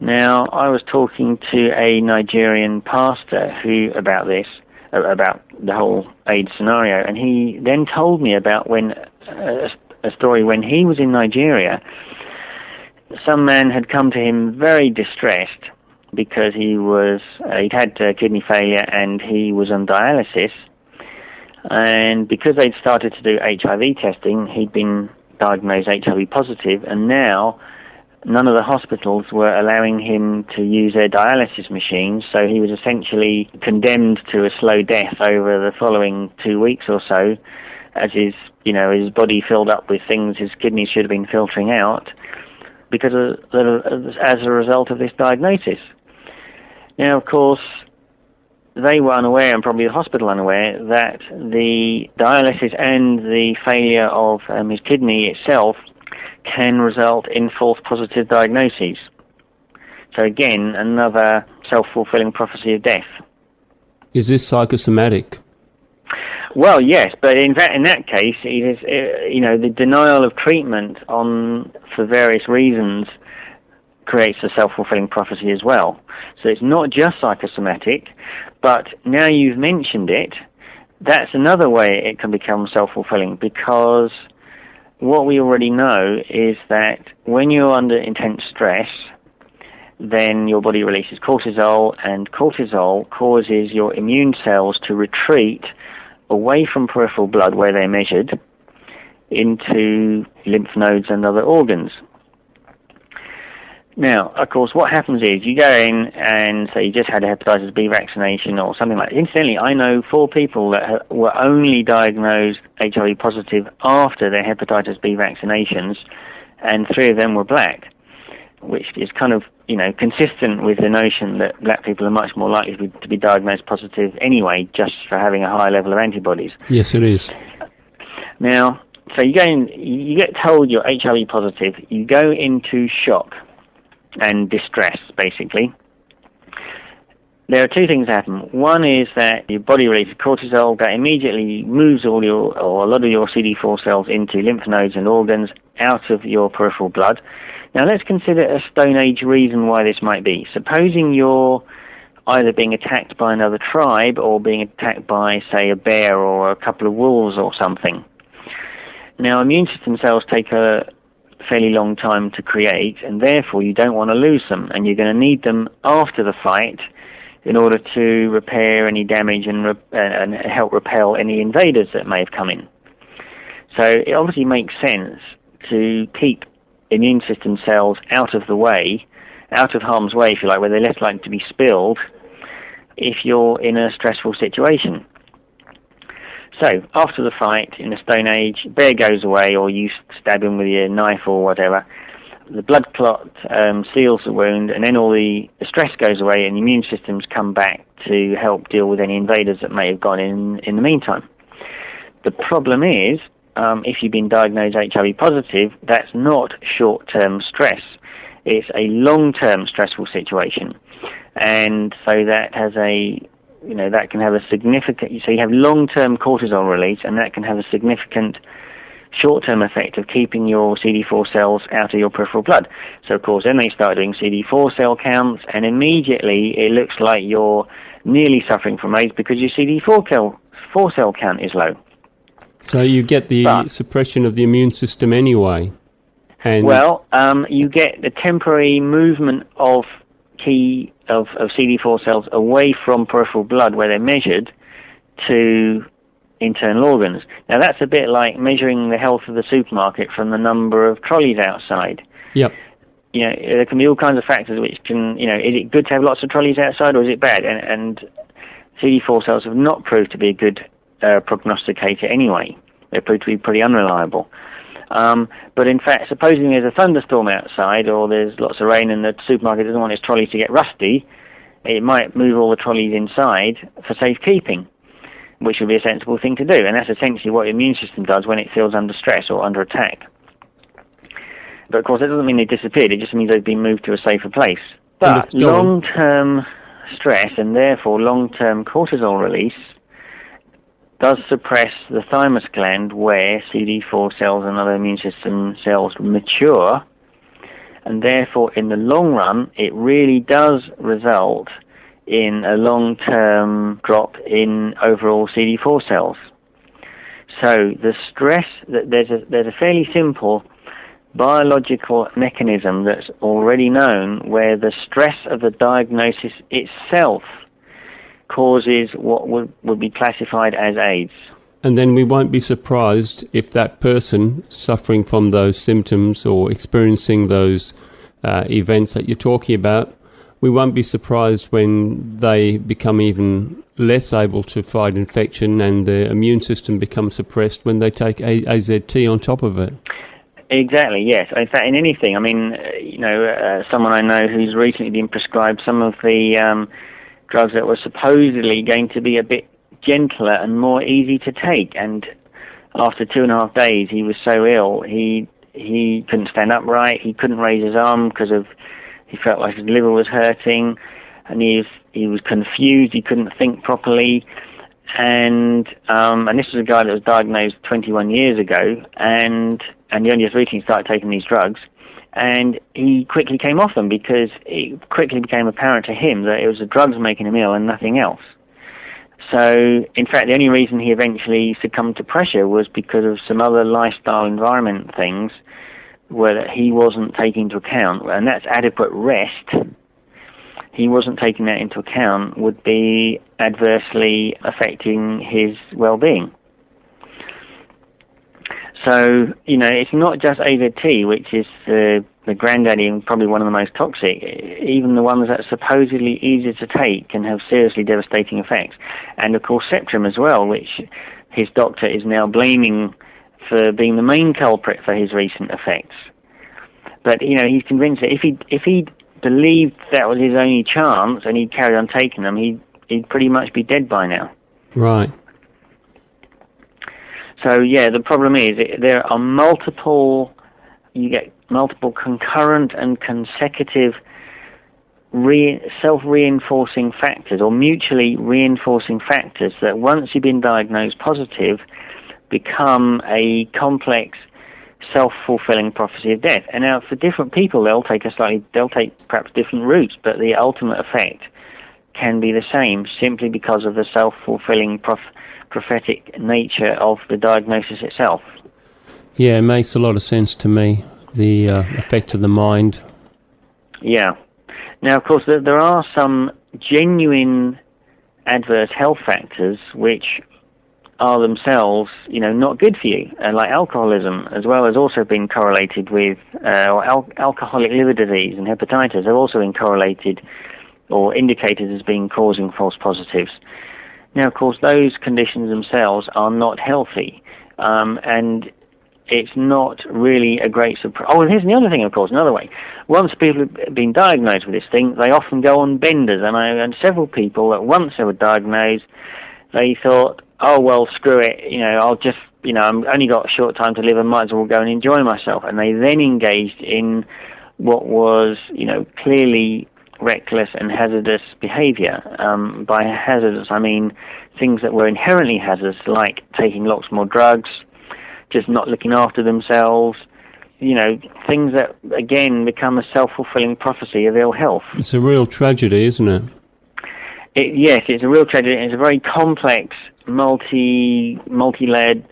Now, I was talking to a Nigerian pastor about this, about the whole AIDS scenario, and he then told me about a story when he was in Nigeria. Some man had come to him very distressed because he'd had kidney failure and he was on dialysis, and because they'd started to do HIV testing, he'd been diagnosed HIV positive, and now none of the hospitals were allowing him to use their dialysis machines, so he was essentially condemned to a slow death over the following 2 weeks or so, as his body filled up with things his kidneys should have been filtering out, because as a result of this diagnosis. Now, of course, they were unaware, and probably the hospital unaware, that the dialysis and the failure of his kidney itself can result in false positive diagnoses. So again, another self-fulfilling prophecy of death. Is this psychosomatic? Well, yes, but in that case, it is, the denial of treatment for various reasons creates a self-fulfilling prophecy as well. So it's not just psychosomatic, but now you've mentioned it, that's another way it can become self-fulfilling, because what we already know is that when you're under intense stress, then your body releases cortisol, and cortisol causes your immune cells to retreat away from peripheral blood where they're measured into lymph nodes and other organs. Now, of course, what happens is you go in and say you just had a hepatitis B vaccination or something like that. Incidentally, I know 4 people that were only diagnosed HIV positive after their hepatitis B vaccinations, and 3 of them were black, which is kind of, consistent with the notion that black people are much more likely to be diagnosed positive anyway, just for having a high level of antibodies. Yes, it is. Now, so you go in, you get told you're HIV positive, you go into shock and distress, basically. There are 2 things that happen. One is that your body releases cortisol that immediately moves a lot of your CD4 cells into lymph nodes and organs out of your peripheral blood. Now let's consider a Stone Age reason why this might be. Supposing you're either being attacked by another tribe or being attacked by, say, a bear or a couple of wolves or something. Now, immune system cells take a fairly long time to create, and therefore you don't want to lose them, and you're going to need them after the fight in order to repair any damage and help repel any invaders that may have come in. So it obviously makes sense to keep immune system cells out of the way, out of harm's way, if you like, where they're less likely to be spilled if you're in a stressful situation. So, after the fight, in the Stone Age, bear goes away, or you stab him with your knife or whatever. The blood clot seals the wound, and then all the stress goes away, and the immune systems come back to help deal with any invaders that may have gone in the meantime. The problem is, if you've been diagnosed HIV positive, that's not short-term stress. It's a long-term stressful situation. And so that has that can have a significant, so you have long-term cortisol release, and that can have a significant short-term effect of keeping your CD4 cells out of your peripheral blood. So, of course, then they start doing CD4 cell counts, and immediately it looks like you're nearly suffering from AIDS because your CD4 cell count is low. So you get the suppression of the immune system anyway. And you get the temporary movement of CD4 cells away from peripheral blood where they're measured to internal organs. Now that's a bit like measuring the health of the supermarket from the number of trolleys outside. Yep. There can be all kinds of factors which can, is it good to have lots of trolleys outside or is it bad? And CD4 cells have not proved to be a good prognosticator anyway. They're proved to be pretty unreliable. But in fact, supposing there's a thunderstorm outside or there's lots of rain and the supermarket doesn't want its trolleys to get rusty, it might move all the trolleys inside for safekeeping, which would be a sensible thing to do. And that's essentially what the immune system does when it feels under stress or under attack. But of course, that doesn't mean they disappeared. It just means they've been moved to a safer place. But long-term stress and therefore long-term cortisol release does suppress the thymus gland where CD4 cells and other immune system cells mature, and therefore in the long run it really does result in a long-term drop in overall CD4 cells. So the stress, there's a fairly simple biological mechanism that's already known where the stress of the diagnosis itself causes what would be classified as AIDS. And then we won't be surprised if that person suffering from those symptoms or experiencing those events that you're talking about, we won't be surprised when they become even less able to fight infection and the immune system becomes suppressed when they take AZT on top of it. Exactly, yes. In fact, in anything, I mean, someone I know who's recently been prescribed some of the drugs that were supposedly going to be a bit gentler and more easy to take, and after 2.5 days he was so ill he couldn't stand upright, he couldn't raise his arm because he felt like his liver was hurting, and he was confused, he couldn't think properly, and this was a guy that was diagnosed 21 years ago, and he only just recently started taking these drugs, and he quickly came off them because it quickly became apparent to him that it was the drugs making him ill and nothing else. So, in fact, the only reason he eventually succumbed to pressure was because of some other lifestyle environment things where he wasn't taking into account, and that's adequate rest. He wasn't taking that into account would be adversely affecting his well-being. So, it's not just AZT, which is the granddaddy and probably one of the most toxic. Even the ones that are supposedly easier to take can have seriously devastating effects. And, of course, Septrim as well, which his doctor is now blaming for being the main culprit for his recent effects. But, he's convinced that if he believed that was his only chance and he carried on taking them, he'd pretty much be dead by now. Right. So, the problem is there are you get multiple concurrent and consecutive self-reinforcing factors or mutually reinforcing factors that once you've been diagnosed positive become a complex self-fulfilling prophecy of death. And now for different people they'll take perhaps different routes, but the ultimate effect can be the same simply because of the self-fulfilling prophetic nature of the diagnosis itself. Yeah, it makes a lot of sense to me, the effect of the mind. Yeah. Now, of course, there are some genuine adverse health factors which are themselves, not good for you, like alcoholism, as well as also been correlated with alcoholic liver disease and hepatitis have also been correlated or indicated as being causing false positives. Now, of course, those conditions themselves are not healthy, and it's not really a great surprise. Oh, and here's the other thing, of course, another way. Once people have been diagnosed with this thing, they often go on benders, and I know several people that once they were diagnosed, they thought, oh, well, screw it, I'll just, I've only got a short time to live, I might as well go and enjoy myself. And they then engaged in what was, clearly reckless and hazardous behavior. By hazardous, I mean things that were inherently hazardous, like taking lots more drugs, just not looking after themselves, things that, again, become a self-fulfilling prophecy of ill health. It's a real tragedy, isn't it? Yes, it's a real tragedy. It's a very complex, multi-layered,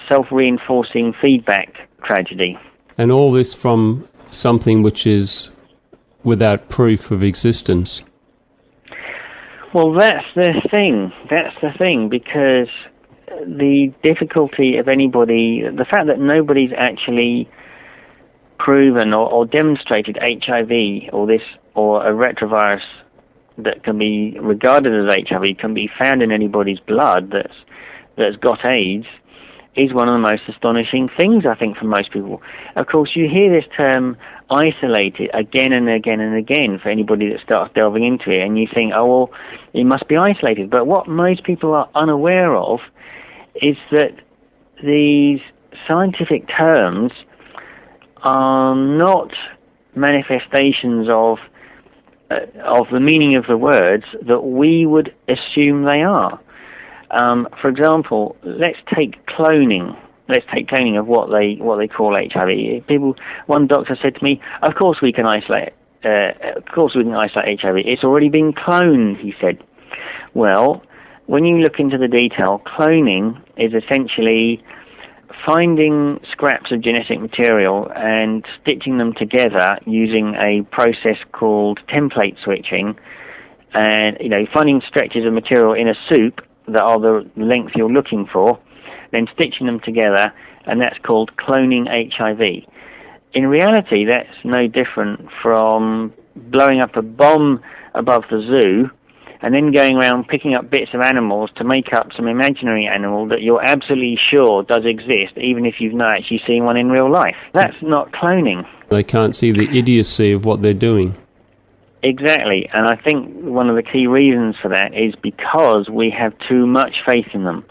self-reinforcing feedback tragedy. And all this from something which is without proof of existence. Well, that's the thing. Because the difficulty of the fact that nobody's actually proven or demonstrated HIV or a retrovirus that can be regarded as HIV can be found in anybody's blood that's got AIDS is one of the most astonishing things, I think, for most people. Of course, you hear this term isolated again and again and again for anybody that starts delving into it, and you think, oh, well, it must be isolated. But what most people are unaware of is that these scientific terms are not manifestations of the meaning of the words that we would assume they are. For example, let's take cloning. let's take cloning of what they call HIV. One doctor said to me, "Of course we can isolate. Of course we can isolate HIV. It's already been cloned," he said. Well, when you look into the detail, cloning is essentially finding scraps of genetic material and stitching them together using a process called template switching, and finding stretches of material in a soup that are the length you're looking for, then stitching them together, and that's called cloning HIV. In reality, that's no different from blowing up a bomb above the zoo and then going around picking up bits of animals to make up some imaginary animal that you're absolutely sure does exist, even if you've not actually seen one in real life. That's not cloning. They can't see the idiocy of what they're doing. Exactly, and I think one of the key reasons for that is because we have too much faith in them.